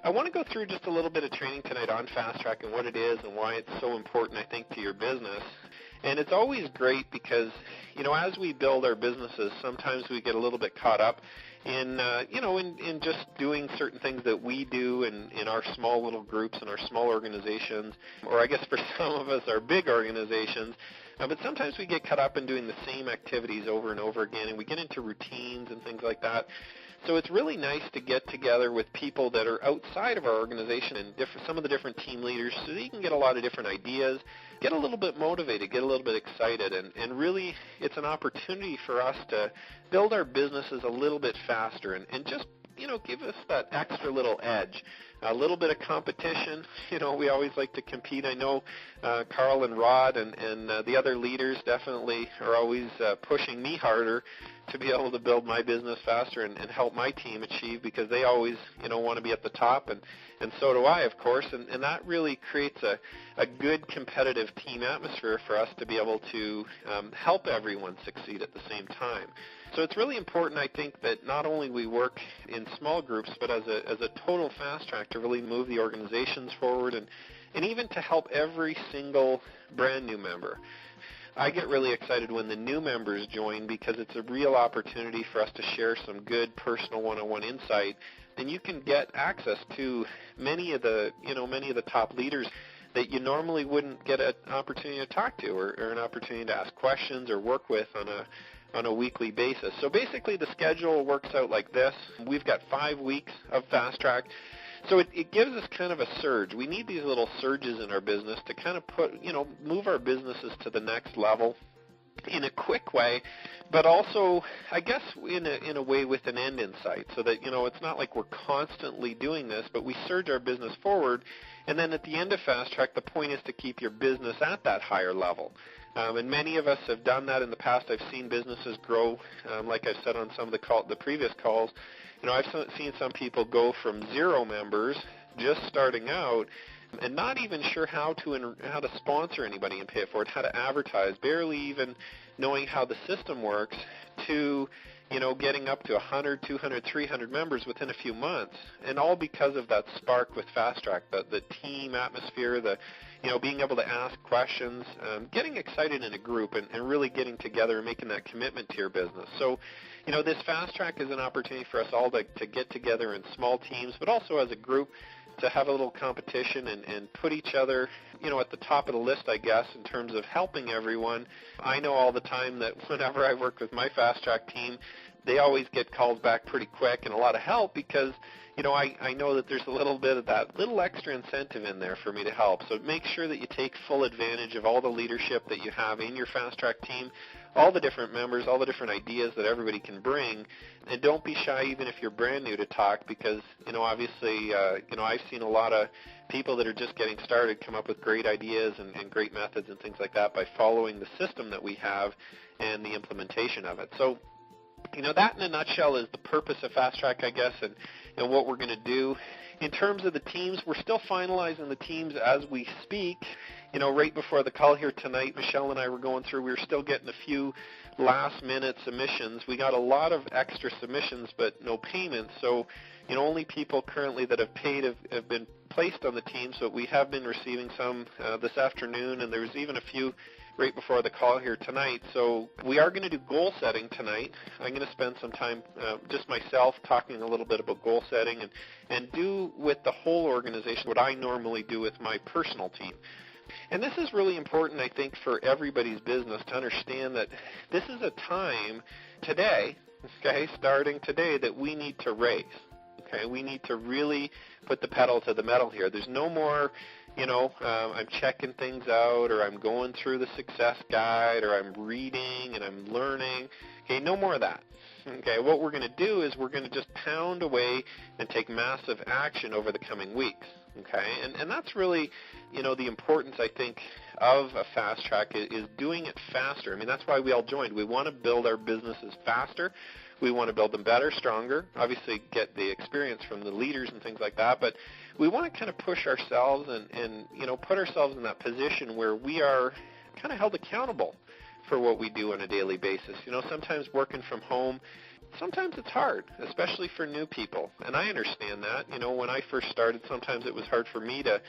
I want to go through just a little bit of training tonight on Fast Track and what it is and why it's so important, I think, to your business. And it's always great because, as we build our businesses, sometimes we get a little bit caught up in just doing certain things that we do in our small little groups and our small organizations, or I guess for some of us, our big organizations. But sometimes we get caught up in doing the same activities over and over again, and we get into routines and things like that. So it's really nice to get together with people that are outside of our organization and some of the different team leaders so that you can get a lot of different ideas, get a little bit motivated, get a little bit excited, and really it's an opportunity for us to build our businesses a little bit faster and just, give us that extra little edge. A little bit of competition. We always like to compete. I know Carl and Rod and the other leaders definitely are always pushing me harder to be able to build my business faster and help my team achieve, because they always, want to be at the top, and so do I, of course, and that really creates a good competitive team atmosphere for us to be able to help everyone succeed at the same time. So it's really important, I think, that not only we work in small groups, but as a total Fast Track to really move the organizations forward and even to help every single brand new member. I get really excited when the new members join because it's a real opportunity for us to share some good personal one-on-one insight, and you can get access to many of the top leaders that you normally wouldn't get an opportunity to talk to or an opportunity to ask questions or work with on a weekly basis. So basically the schedule works out like this. We've got 5 weeks of Fast Track. So it gives us kind of a surge. We need these little surges in our business to kind of move our businesses to the next level in a quick way, but also, I guess, in a way with an end in sight, so that, it's not like we're constantly doing this, but we surge our business forward, and then at the end of Fast Track, the point is to keep your business at that higher level. And many of us have done that in the past. I've seen businesses grow, like I've said on some of the previous calls. I've seen some people go from 0 members, just starting out, and not even sure how to sponsor anybody and pay it forward, how to advertise, barely even knowing how the system works, to getting up to 100, 200, 300 members within a few months, and all because of that spark with Fast Track, the team atmosphere, being able to ask questions, getting excited in a group, and really getting together and making that commitment to your business. So, this Fast Track is an opportunity for us all to get together in small teams, but also as a group to have a little competition and put each other, at the top of the list, I guess, in terms of helping everyone. I know all the time that whenever I work with my Fast Track team, they always get called back pretty quick and a lot of help because, I know that there's a little bit of that little extra incentive in there for me to help. So make sure that you take full advantage of all the leadership that you have in your Fast Track team, all the different members, all the different ideas that everybody can bring, and don't be shy even if you're brand new to talk, because, obviously, I've seen a lot of people that are just getting started come up with great ideas and great methods and things like that by following the system that we have and the implementation of it. So, that in a nutshell is the purpose of Fast Track, I guess, and what we're going to do. In terms of the teams, we're still finalizing the teams as we speak. Right before the call here tonight, Michelle and I were going through, we were still getting a few last-minute submissions. We got a lot of extra submissions, but no payments. So, only people currently that have paid have been placed on the team. So we have been receiving some this afternoon, and there's even a few right before the call here tonight. So we are going to do goal setting tonight. I'm going to spend some time just myself talking a little bit about goal setting and do with the whole organization what I normally do with my personal team. And this is really important, I think, for everybody's business to understand that this is a time today, starting today, that we need to raise. We need to really put the pedal to the metal here. There's no more, I'm checking things out, or I'm going through the success guide, or I'm reading and I'm learning. No more of that. What we're going to do is we're going to just pound away and take massive action over the coming weeks. And that's really, the importance, I think, of a Fast Track is doing it faster. I mean, that's why we all joined. We want to build our businesses faster. We want to build them better, stronger, obviously get the experience from the leaders and things like that, but we want to kind of push ourselves and put ourselves in that position where we are kind of held accountable for what we do on a daily basis. Sometimes working from home, sometimes it's hard, especially for new people. And I understand that. When I first started, sometimes it was hard for me to,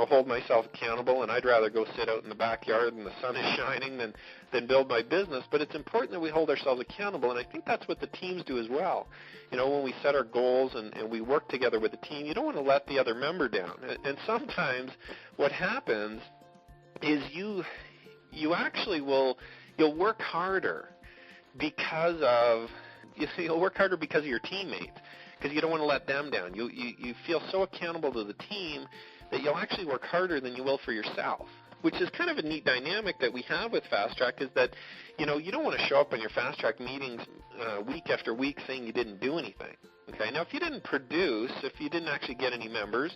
hold myself accountable, and I'd rather go sit out in the backyard and the sun is shining than build my business. But it's important that we hold ourselves accountable, and I think that's what the teams do as well. When we set our goals and we work together with the team, you don't want to let the other member down. And sometimes what happens is you actually you'll work harder because of your teammates, because you don't want to let them down. You feel so accountable to the team that you'll actually work harder than you will for yourself, which is kind of a neat dynamic that we have with Fast Track, is that you don't want to show up on your Fast Track meetings week after week saying you didn't do anything. Okay, now if you didn't produce, if you didn't actually get any members,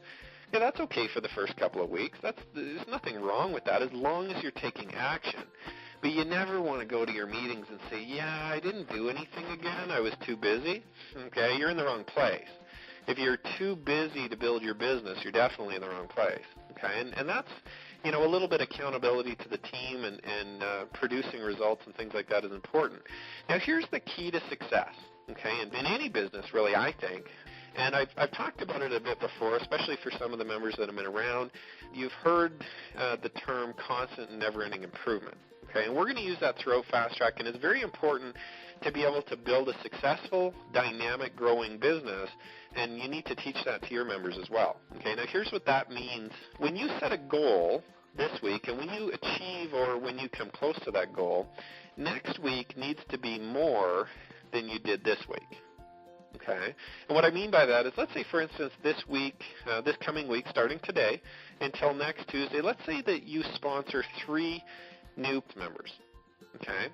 yeah, that's okay for the first couple of weeks. There's nothing wrong with that as long as you're taking action. But you never want to go to your meetings and say, yeah, I didn't do anything again. I was too busy. Okay, you're in the wrong place. If you're too busy to build your business, you're definitely in the wrong place. Okay, and that's, a little bit of accountability to the team and producing results and things like that is important. Now, here's the key to success, okay, in any business, really, I think. And I've talked about it a bit before, especially for some of the members that have been around. You've heard the term constant and never-ending improvement. Okay, and we're going to use that throughout Fast Track, and it's very important to be able to build a successful, dynamic, growing business, and you need to teach that to your members as well. Okay, now here's what that means. When you set a goal this week, and when you achieve or when you come close to that goal, next week needs to be more than you did this week. Okay, and what I mean by that is, let's say, for instance, this coming week, starting today until next Tuesday, let's say that you sponsor 3 new members. Okay,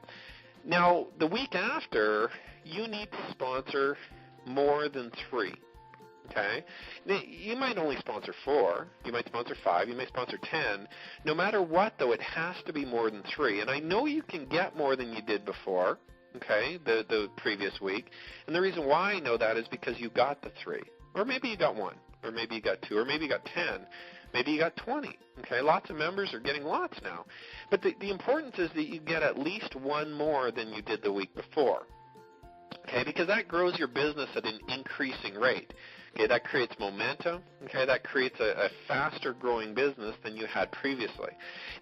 now the week after, you need to sponsor more than 3. Okay, now, you might only sponsor 4, you might sponsor 5, you may sponsor 10. No matter what, though, it has to be more than 3. And I know you can get more than you did before. Okay, the previous week. And the reason why I know that is because you got the 3. Or maybe you got 1. Or maybe you got 2. Or maybe you got 10. Maybe you got 20. Okay, lots of members are getting lots now. But the importance is that you get at least 1 more than you did the week before. Okay, because that grows your business at an increasing rate. Okay, that creates momentum. Okay, that creates a faster growing business than you had previously.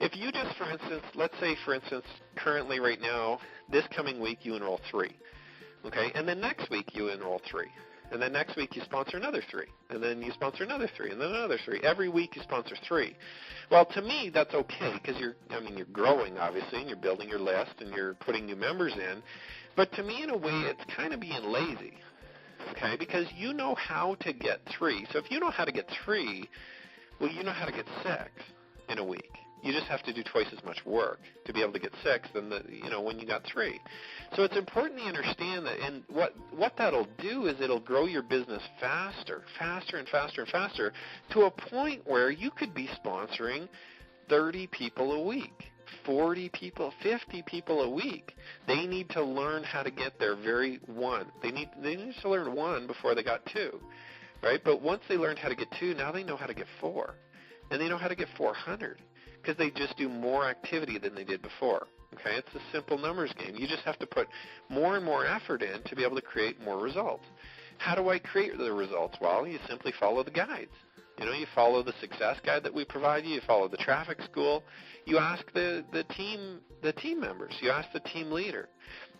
If you just, for instance, let's say, for instance, currently right now, this coming week you enroll 3. Okay, and then next week you enroll 3. And then next week you sponsor another 3. And then you sponsor another 3. And then another 3. Every week you sponsor 3. Well, to me, that's okay because you're growing, obviously, and you're building your list and you're putting new members in. But to me, in a way, it's kind of being lazy. Okay, because you know how to get 3. So if you know how to get 3, well, you know how to get 6 in a week. You just have to do twice as much work to be able to get 6 than when you got 3. So it's important to understand that, and what that'll do is it'll grow your business faster and faster to a point where you could be sponsoring 30 people a week. 40 people, 50 people a week. They need to learn how to get their very 1. They need to learn 1 before they got 2, right? But once they learned how to get 2, now they know how to get 4, and they know how to get 400 because they just do more activity than they did before. Okay, it's a simple numbers game. You just have to put more and more effort in to be able to create more results. How do I create the results? Well, you simply follow the guides. You follow the success guide that we provide you. You follow the traffic school. You ask the team members. You ask the team leader.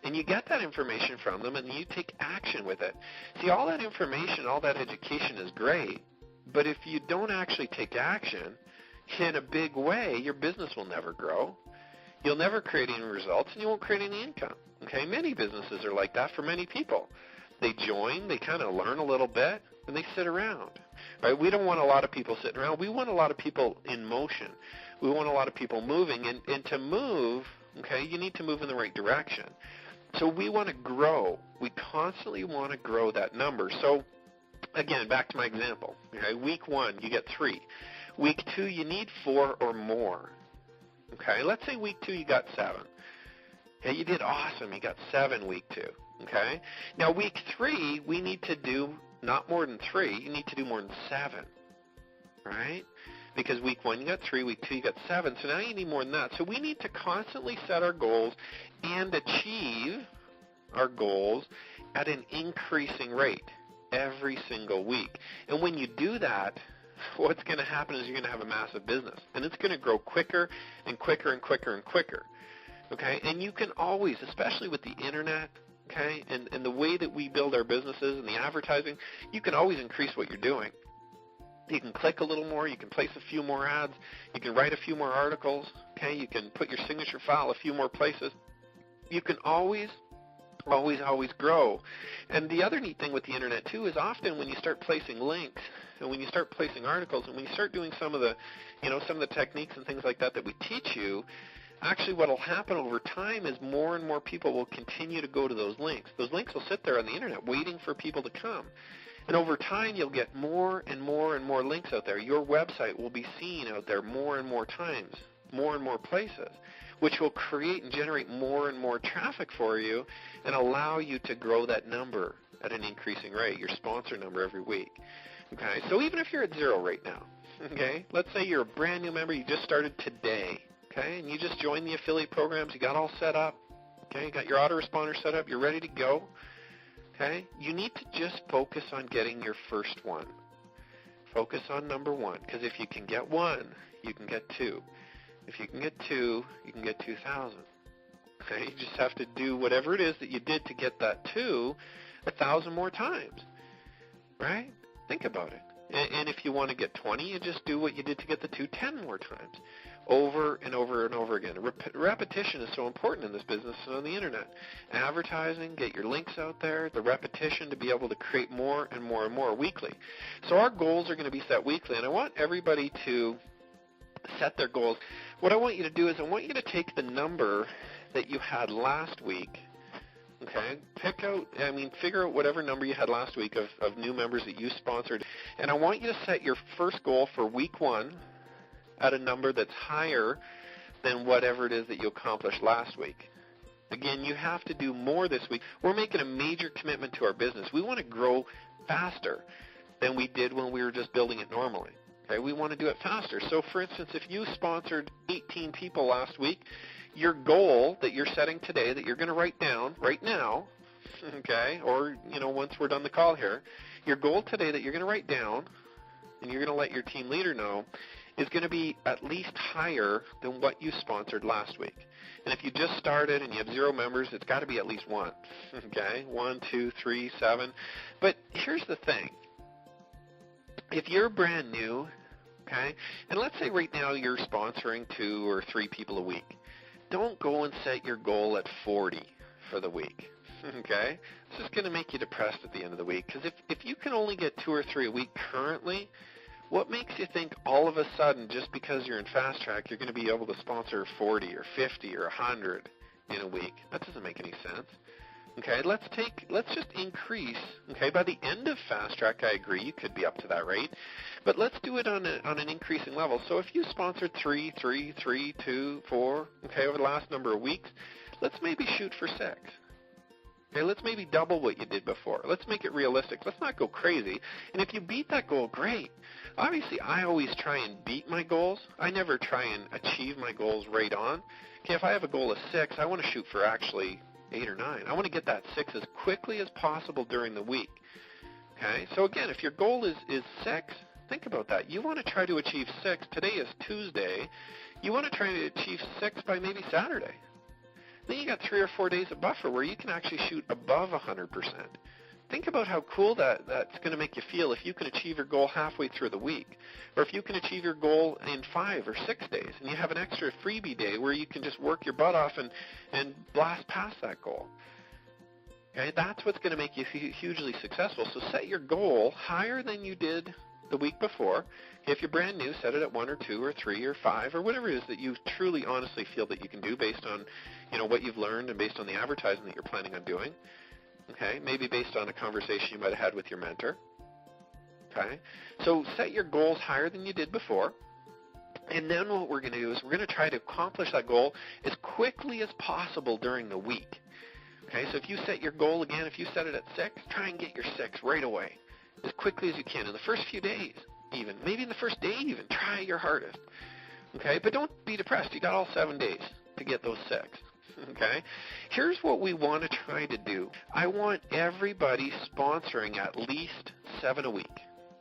And you get that information from them, and you take action with it. See, all that information, all that education is great, but if you don't actually take action in a big way, your business will never grow. You'll never create any results, and you won't create any income. Okay, many businesses are like that for many people. They join, they kind of learn a little bit, and they sit around. Right? We don't want a lot of people sitting around. We want a lot of people in motion. We want a lot of people moving. And to move, okay, you need to move in the right direction. So we want to grow. We constantly want to grow that number. So, again, back to my example. Okay, week 1, you get 3. Week 2, you need 4 or more. Okay, let's say week 2 you got 7. Okay, you did awesome. You got 7 week 2. Okay, now week 3, we need to do not more than 3. You need to do more than 7, right? Because week 1 you got 3, week 2 you got 7, so now you need more than that. So we need to constantly set our goals and achieve our goals at an increasing rate every single week. And when you do that, what's going to happen is you're going to have a massive business, and it's going to grow quicker and quicker and quicker and quicker. Okay? And you can always, especially with the internet, okay, and the way that we build our businesses and the advertising, you can always increase what you're doing. You can click a little more, you can place a few more ads, you can write a few more articles, okay, you can put your signature file a few more places. You can always grow. And the other neat thing with the internet too is often when you start placing links and when you start placing articles and when you start doing some of the techniques and things like that we teach you, actually what will happen over time is more and more people will continue to go to those links. Those links will sit there on the internet waiting for people to come. And over time, you'll get more and more and more links out there. Your website will be seen out there more and more times, more and more places, which will create and generate more and more traffic for you and allow you to grow that number at an increasing rate, your sponsor number every week. Okay, so even if you're at zero right now, okay, let's say you're a brand new member, you just started today, okay, and you just joined the affiliate programs, you got all set up, okay, you got your autoresponder set up, you're ready to go. Okay, you need to just focus on getting your first one. Focus on number one, because if you can get one, you can get two. If you can get two, you can get 2,000. Okay, you just have to do whatever it is that you did to get that two 1,000 more times, right? Think about it. And if you want to get 20, you just do what you did to get the two 10 more times, over and over and over again. Repetition is so important in this business and on the internet. Advertising, get your links out there, the repetition to be able to create more and more and more weekly. So our goals are going to be set weekly, and I want everybody to set their goals. What I want you to do is I want you to take the number that you had last week. Okay, figure out whatever number you had last week of new members that you sponsored, and I want you to set your first goal for week one at a number that's higher than whatever it is that you accomplished last week. Again, you have to do more this week. We're making a major commitment to our business. We want to grow faster than we did when we were just building it normally. Okay, we want to do it faster. So, for instance, if you sponsored 18 people last week, your goal that you're setting today that you're going to write down right now, okay, or, once we're done the call here, your goal today that you're going to write down and you're going to let your team leader know is going to be at least higher than what you sponsored last week. And if you just started and you have 0 members, it's got to be at least 1, okay, 1, 2, 3, 7. But here's the thing. If you're brand new, okay, and let's say right now you're sponsoring 2 or 3 people a week, don't go and set your goal at 40 for the week, okay? It's just going to make you depressed at the end of the week, because if you can only get 2 or 3 a week currently, what makes you think all of a sudden, just because you're in Fast Track, you're going to be able to sponsor 40 or 50 or 100 in a week? That doesn't make any sense. Okay, let's just increase. Okay, by the end of Fast Track, I agree, you could be up to that rate, but let's do it on an increasing level. So if you sponsored 3, 2, 4, okay, over the last number of weeks, let's maybe shoot for 6. Okay, let's maybe double what you did before. Let's make it realistic. Let's not go crazy. And if you beat that goal, great. Obviously, I always try and beat my goals. I never try and achieve my goals right on. Okay, if I have a goal of 6, I want to shoot for actually 8 or 9. I want to get that 6 as quickly as possible during the week. Okay, so again, if your goal is 6, think about that. You want to try to achieve 6. Today is Tuesday. You want to try to achieve 6 by maybe Saturday. Then you got 3 or 4 days of buffer where you can actually shoot above 100%. Think about how cool that's going to make you feel if you can achieve your goal halfway through the week, or if you can achieve your goal in 5 or 6 days, and you have an extra freebie day where you can just work your butt off and blast past that goal. Okay, that's what's going to make you hugely successful. So set your goal higher than you did the week before. If you're brand new, set it at 1 or 2 or 3 or 5 or whatever it is that you truly honestly feel that you can do based on what you've learned and based on the advertising that you're planning on doing. Okay, maybe based on a conversation you might have had with your mentor. Okay, so set your goals higher than you did before, and then what we're going to do is we're going to try to accomplish that goal as quickly as possible during the week. Okay, so if you set your goal again, if you set it at 6, try and get your 6 right away, as quickly as you can in the first few days, even maybe in the first day even. Try your hardest. Okay, but don't be depressed. You got all 7 days to get those 6. Okay? Here's what we want to try to do. I want everybody sponsoring at least 7 a week.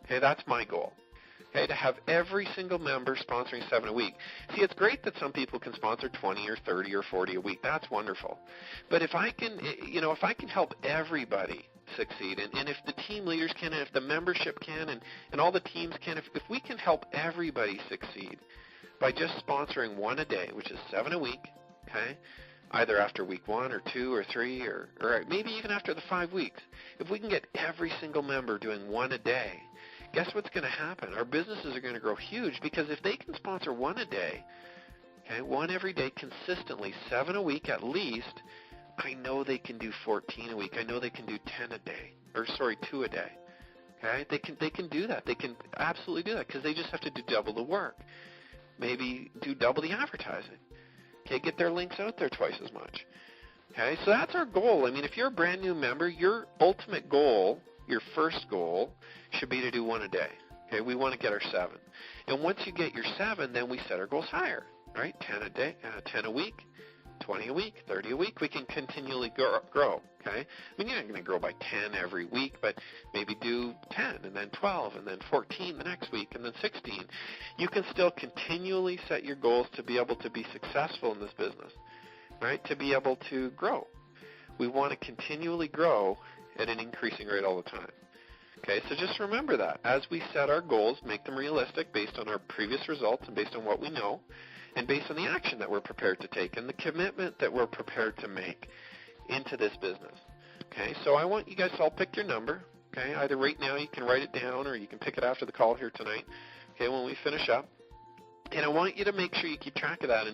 Okay, that's my goal. Okay, to have every single member sponsoring 7 a week. See, it's great that some people can sponsor 20 or 30 or 40 a week. That's wonderful. But if I can, if I can help everybody succeed, and if the team leaders can, and if the membership can, and all the teams can, if we can help everybody succeed by just sponsoring 1 a day, which is 7 a week, okay, either after week 1 or 2 or 3 or maybe even after the 5 weeks, if we can get every single member doing 1 a day, guess what's going to happen? Our businesses are going to grow huge, because if they can sponsor 1 a day, okay, 1 every day consistently, 7 a week at least, I know they can do 14 a week. I know they can do 10 a day, 2 a day. Okay, they can do that. They can absolutely do that, because they just have to do double the work. Maybe do double the advertising. Okay, get their links out there twice as much. Okay, so that's our goal. I mean, if you're a brand new member, your ultimate goal, your first goal, should be to do 1 a day. Okay, we want to get our 7. And once you get your 7, then we set our goals higher, right? 10 a day, 10 a week, 20 a week, 30 a week. We can continually grow, okay? I mean, you're not going to grow by 10 every week, but maybe do 10 and then 12 and then 14 the next week and then 16. You can still continually set your goals to be able to be successful in this business, right? To be able to grow. We want to continually grow at an increasing rate all the time. Okay, so just remember that. As we set our goals, make them realistic based on our previous results and based on what we know, and based on the action that we're prepared to take and the commitment that we're prepared to make into this business. Okay, so I want you guys to all pick your number. Okay, either right now you can write it down, or you can pick it after the call here tonight, okay, when we finish up. And I want you to make sure you keep track of that.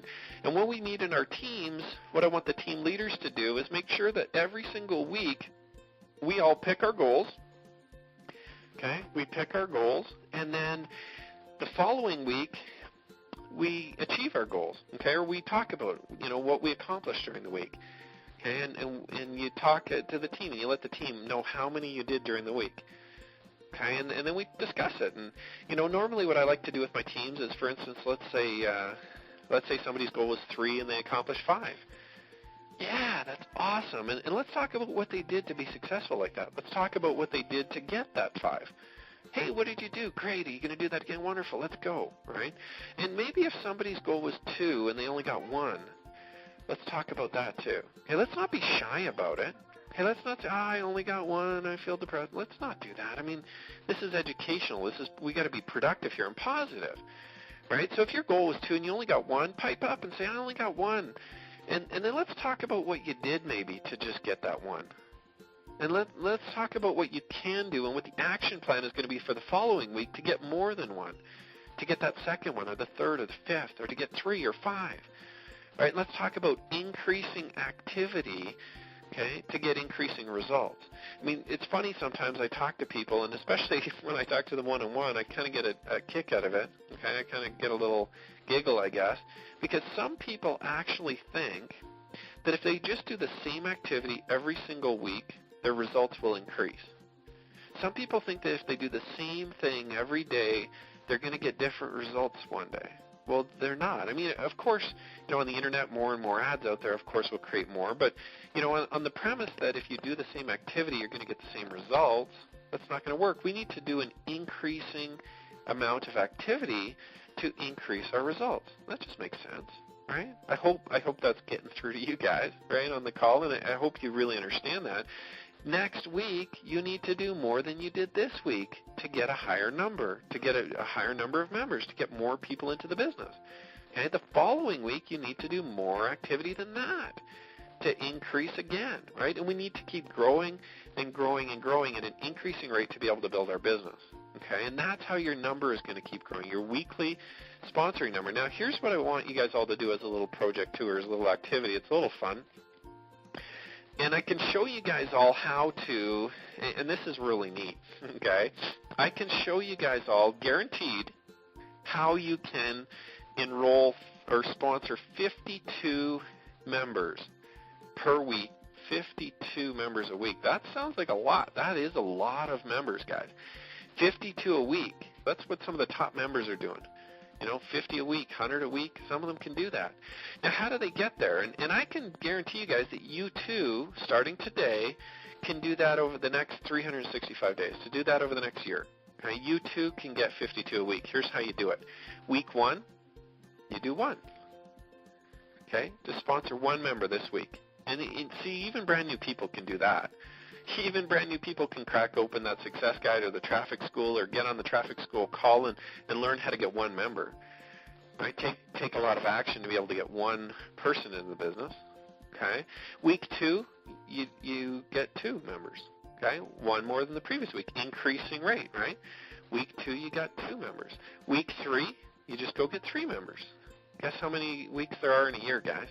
And when we meet in our teams, what I want the team leaders to do is make sure that every single week we all pick our goals. Okay, we pick our goals, and then the following week we achieve our goals, okay, or we talk about, what we accomplished during the week, okay, and you talk to the team, and you let the team know how many you did during the week, okay, and then we discuss it. And, normally what I like to do with my teams is, for instance, let's say somebody's goal was 3 and they accomplished 5. Yeah, that's awesome. And let's talk about what they did to be successful like that. Let's talk about what they did to get that 5. Hey, what did you do? Great. Are you going to do that again? Wonderful. Let's go, right? And maybe if somebody's goal was 2 and they only got 1, let's talk about that too. Okay, let's not be shy about it. Okay, let's not say, I only got 1, I feel depressed. Let's not do that. I mean, this is educational. We got to be productive here and positive, right? So if your goal was 2 and you only got 1, pipe up and say, I only got 1. And then let's talk about what you did maybe to just get that 1. And let's talk about what you can do and what the action plan is going to be for the following week to get more than 1, to get that second one or the third or the fifth, or to get 3 or 5. All right, let's talk about increasing activity, okay, to get increasing results. I mean, it's funny sometimes I talk to people, and especially when I talk to them one-on-one, I kind of get a kick out of it. Okay, I kind of get a little giggle, I guess, because some people actually think that if they just do the same activity every single week, their results will increase. Some people think that if they do the same thing every day, they're going to get different results one day. Well, they're not. I mean, of course, on the internet, more and more ads out there, of course, will create more. But, on the premise that if you do the same activity, you're going to get the same results, that's not going to work. We need to do an increasing amount of activity to increase our results. That just makes sense, right? I hope that's getting through to you guys, right, on the call, and I hope you really understand that. Next week, you need to do more than you did this week to get a higher number, to get a higher number of members, to get more people into the business. Okay? The following week, you need to do more activity than that to increase again, right? And we need to keep growing and growing and growing at an increasing rate to be able to build our business. Okay? And that's how your number is going to keep growing, your weekly sponsoring number. Now, here's what I want you guys all to do as a little project too, or as a little activity. It's a little fun. And I can show you guys all how to, and this is really neat, okay? I can show you guys all, guaranteed, how you can enroll or sponsor 52 members per week, 52 members a week. That sounds like a lot. That is a lot of members, guys. 52 a week. That's what some of the top members are doing. 50 a week, 100 a week. Some of them can do that. Now, how do they get there? And I can guarantee you guys that you too, starting today, can do that over the next 365 days, to do that over the next year. Okay? You too can get 52 a week. Here's how you do it. Week 1, you do 1. Okay? Just sponsor 1 member this week. And see, even brand new people can do that. Even brand new people can crack open that success guide or the traffic school or get on the traffic school call and learn how to get 1 member. Right? Take a lot of action to be able to get 1 person in the business. Okay? Week 2, you get 2 members. Okay? 1 more than the previous week. Increasing rate, right? Week 2, you got 2 members. Week 3, you just go get 3 members. Guess how many weeks there are in a year, guys?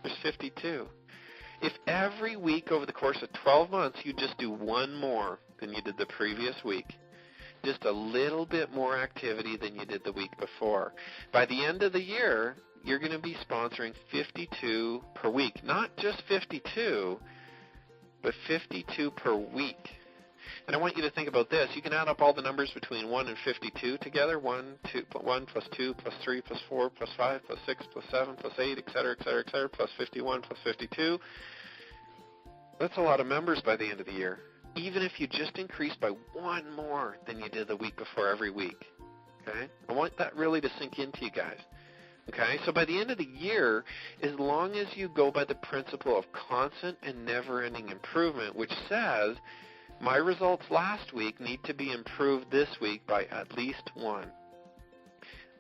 There's 52. If every week over the course of 12 months you just do 1 more than you did the previous week, just a little bit more activity than you did the week before, by the end of the year, you're going to be sponsoring 52 per week. Not just 52, but 52 per week. And I want you to think about this. You can add up all the numbers between 1 and 52 together. 1 plus 2 plus 3 plus 4 plus 5 plus 6 plus 7 plus 8, et cetera, et cetera, et cetera, plus 51 plus 52. That's a lot of members by the end of the year, even if you just increase by 1 more than you did the week before every week. Okay? I want that really to sink into you guys. Okay? So by the end of the year, as long as you go by the principle of constant and never-ending improvement, which says my results last week need to be improved this week by at least 1.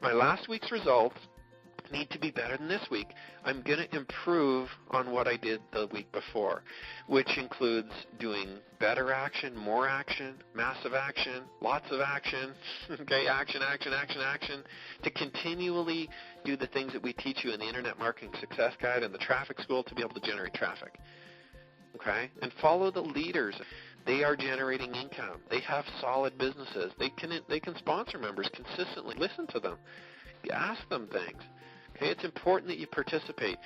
My last week's results need to be better than this week. I'm going to improve on what I did the week before, which includes doing better action, more action, massive action, lots of action, okay, action, to continually do the things that we teach you in the Internet Marketing Success Guide and the Traffic School to be able to generate traffic. Okay? And follow the leaders. They are generating income. They have solid businesses. They can sponsor members consistently. Listen to them. Ask them things. Okay, it's important that you participate.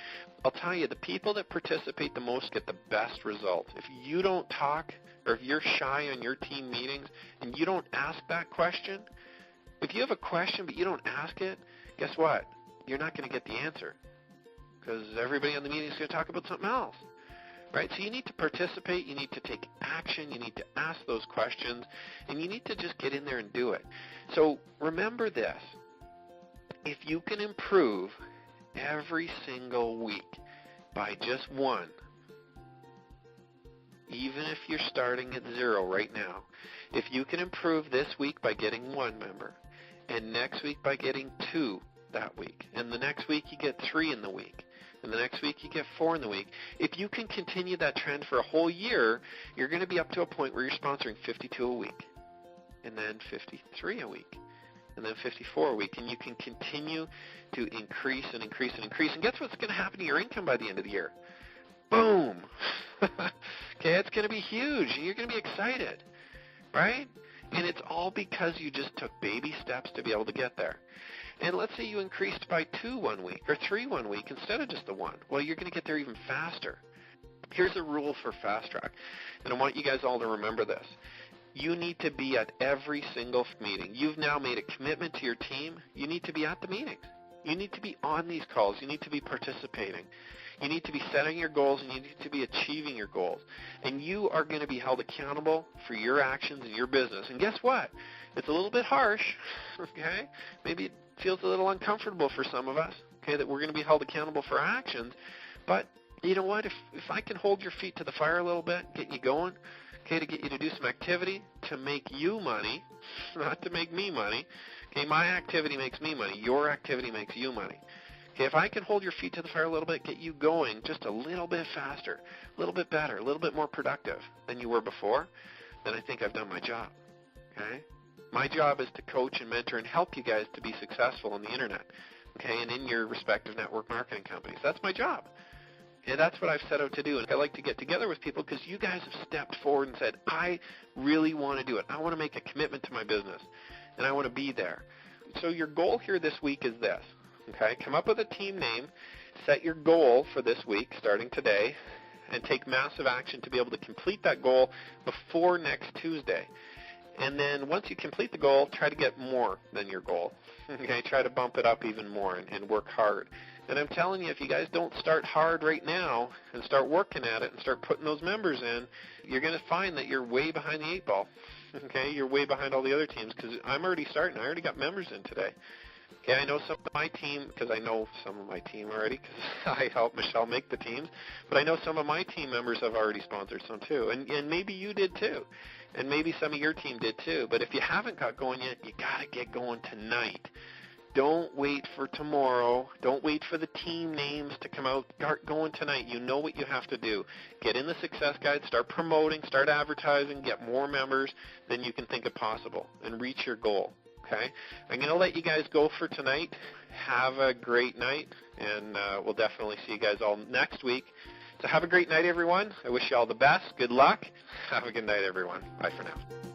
I'll tell you, the people that participate the most get the best results. If you don't talk, or if you're shy on your team meetings and you don't ask that question, if you have a question but you don't ask it, guess what? You're not going to get the answer because everybody on the meeting is going to talk about something else. Right? So you need to participate, you need to take action, you need to ask those questions, and you need to just get in there and do it. So remember this. If you can improve every single week by just 1, even if you're starting at 0 right now, if you can improve this week by getting 1 member, and next week by getting 2 that week, and the next week you get 3 in the week, and the next week you get 4 in the week, if you can continue that trend for a whole year, you're going to be up to a point where you're sponsoring 52 a week, and then 53 a week, and then 54 a week, and you can continue to increase and increase and increase. And guess what's going to happen to your income by the end of the year? Boom! Okay, it's going to be huge. You're going to be excited, right? And it's all because you just took baby steps to be able to get there. And let's say you increased by 2 one week or 3 one week instead of just the 1. Well, you're going to get there even faster. Here's a rule for Fast Track, and I want you guys all to remember this. You need to be at every single meeting. You've now made a commitment to your team. You need to be at the meetings. You need to be on these calls. You need to be participating. You need to be setting your goals, and you need to be achieving your goals. And you are going to be held accountable for your actions in your business. And guess what? It's a little bit harsh, okay? Maybe it feels a little uncomfortable for some of us, okay, that we're going to be held accountable for our actions. But you know what? If I can hold your feet to the fire a little bit, get you going, okay, to get you to do some activity to make you money, not to make me money. Okay, my activity makes me money. Your activity makes you money. Okay, if I can hold your feet to the fire a little bit, get you going just a little bit faster, a little bit better, a little bit more productive than you were before, then I think I've done my job. Okay? My job is to coach and mentor and help you guys to be successful on the Internet, okay, and in your respective network marketing companies. That's my job. Yeah, that's what I've set out to do. And I like to get together with people because you guys have stepped forward and said, I really want to do it. I want to make a commitment to my business, and I want to be there. So your goal here this week is this, okay? Come up with a team name, set your goal for this week starting today, and take massive action to be able to complete that goal before next Tuesday. And then once you complete the goal, try to get more than your goal. Okay, try to bump it up even more and work hard. And I'm telling you, if you guys don't start hard right now and start working at it and start putting those members in, you're going to find that you're way behind the 8 ball. Okay, you're way behind all the other teams because I'm already starting. I already got members in today. Okay, I know some of my team because I know some of my team already because I helped Michelle make the teams. But I know some of my team members have already sponsored some too, and maybe you did too, and maybe some of your team did too. But if you haven't got going yet, you got to get going tonight. Don't wait for tomorrow. Don't wait for the team names to come out. Start going tonight. You know what you have to do. Get in the Success Guide, start promoting, start advertising, get more members than you can think of possible, and reach your goal. Okay? I'm going to let you guys go for tonight. Have a great night, and we'll definitely see you guys all next week. So have a great night, everyone. I wish you all the best. Good luck. Have a good night, everyone. Bye for now.